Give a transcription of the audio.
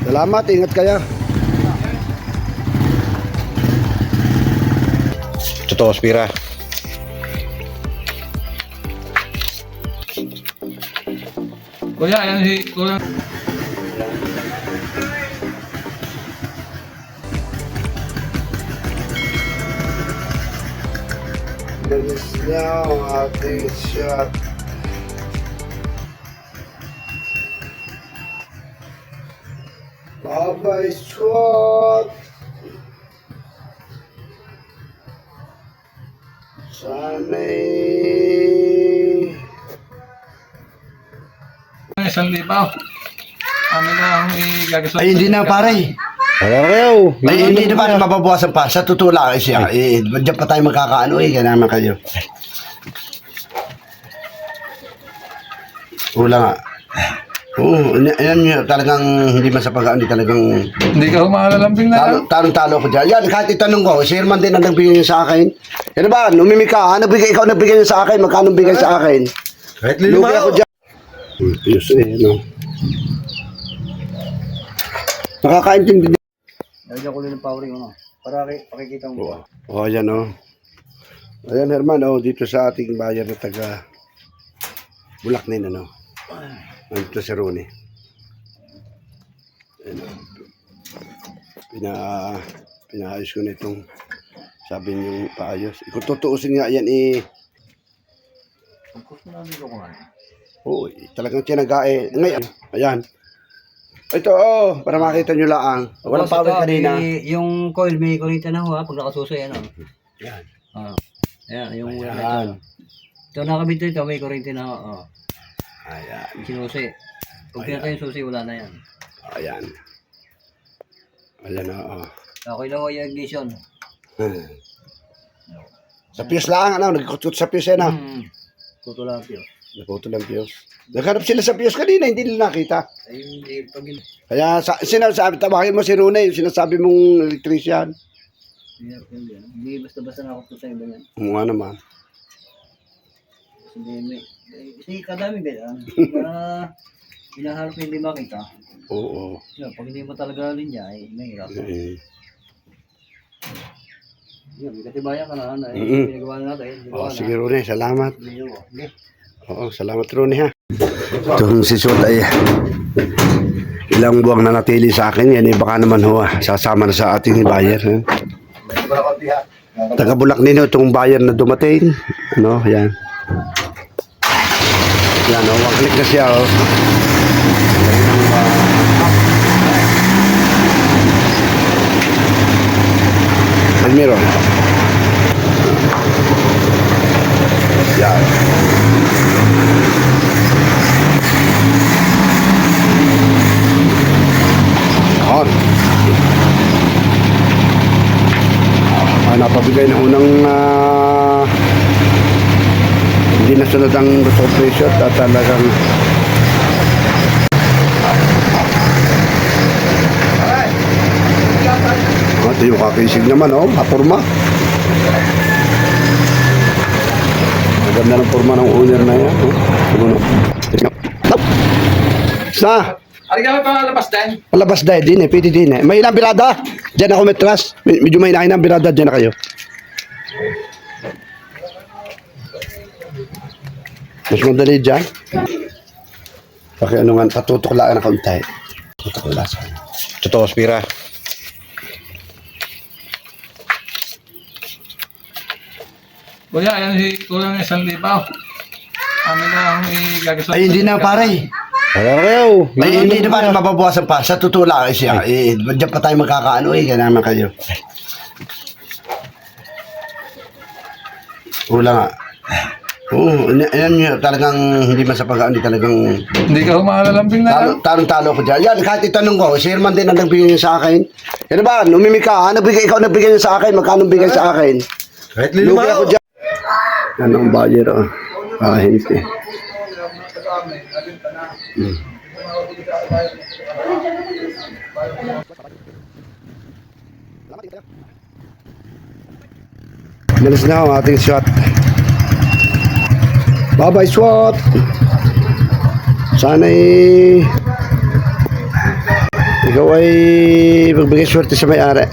Salamat, ingat kayo. Totoo, Spira. Kuya, ayan si Kuya. Dalis niya ang ating shot. Babay shot. Sana'y Isang libaw. Ano na ang igagasol? ay hindi na pare. Wala kayo. Ay hindi na pare, mababawasan pa. Sa totoo lang siya. Diyan pa tayo magkakaano kaya naman kayo. Wala nga. Oo, ayan nyo, talagang hindi man sa pag-aano, talagang Hindi ka humalalambing na lang. talong-talo ko dyan. Yan, kahit itanong ko, si Herman din ang nagbigay niya sa akin. Ano ba, umimik ka, ikaw nagbigay niya sa akin, magkano bigay sa akin? Kahit Lugi ako dyan. Yes, no. Nakakaintindi din. Lagyan ko din ng powering ano, para pakikita mo. Oo, ayan o. Ayan Herman, dito sa ating bayan na taga Bulaknin, ano. Nandito si Ronnie. Ayan, pinaayos ko na itong sabi niyong paayos. Kung tutuusin nga yan oo, talagang tinagae. Ngayon, ayan. Ito, para makita nyo lang. Walang power kanina. Yung coil, may kuryente na ho ha, pag nakasusi, ano. Yan. Ayan, yung Ayan. ito nakabit ito, may kuryente na ho. Ayan. Sinusi. Pag pinatay yung susi, wala na yan. Ayan. Ayan, Okay lang ho yung ignition. Sa fuse lang, nagkukut sa fuse yan, Kuto lang piyo. Naputo lang fuse. Naghanap sila sa fuse kanina, hindi nila nakita. Ay, hindi pag Kaya, sinasabi, tawagin mo si Rune, yung sinasabi mong electrician. hindi basta-basta nakakot sa iba yan. Oo nga naman. Kasi kadami ba yan? Para hinaharap mo hindi makita. Oo. Yan, pag hindi mo talaga linya, ay mahirap. Yan, may katibayan ka na, pinagawa na natin. Sige Rune, salamat. Okay. Oo, salamat Rune ha. Itong si Sud ay ilang buwang na natili sa akin. Yan baka naman sasama na sa ating buyer. Taga Bulaknin itong buyer na dumating. Yan. Yan, wag-click na siya. Almiron. Yan. Napabigay na unang hindi na sunod ang gusto ko pressure at talagang ito yung kakisig naman kapurma. Maganda ng forma ng owner na yan. Sa Ari ka pa labas din? palabas dahil din pwede din May ilang birada? Diyan ako metras. Medyo may inahin ng birada, diyan na kayo. Mas madali dyan. Ano nga, patutok lang na kauntay. Tutok lang sa Totoo, Spira. Kuya, ayan si Kuya isang libaw. Ano na ang igagasol? ay hindi na pare. Wala kayo. Ay hindi na pare, mababawasan pa. Sa totoo lang siya. Diyan pa tayo magkakaano kaya naman kayo. Wala nga. Oo, ayan nyo, talagang hindi man sa pag-aano, talagang Hindi ka humalalambing na lang. talong-talo ko dyan. Yan, kahit itanong ko, si Herman din ang nagbigay niya sa akin. Ano ba, umimik ka, ikaw nagbigay niya sa akin, magkano bigay sa akin? Kahit Lugi ako dyan. Yan ang buyer, hindi. Malis na ang ating shot. Bye-bye SWAT. Sana'y Ikaw ay magbigay swerte sa may-ari.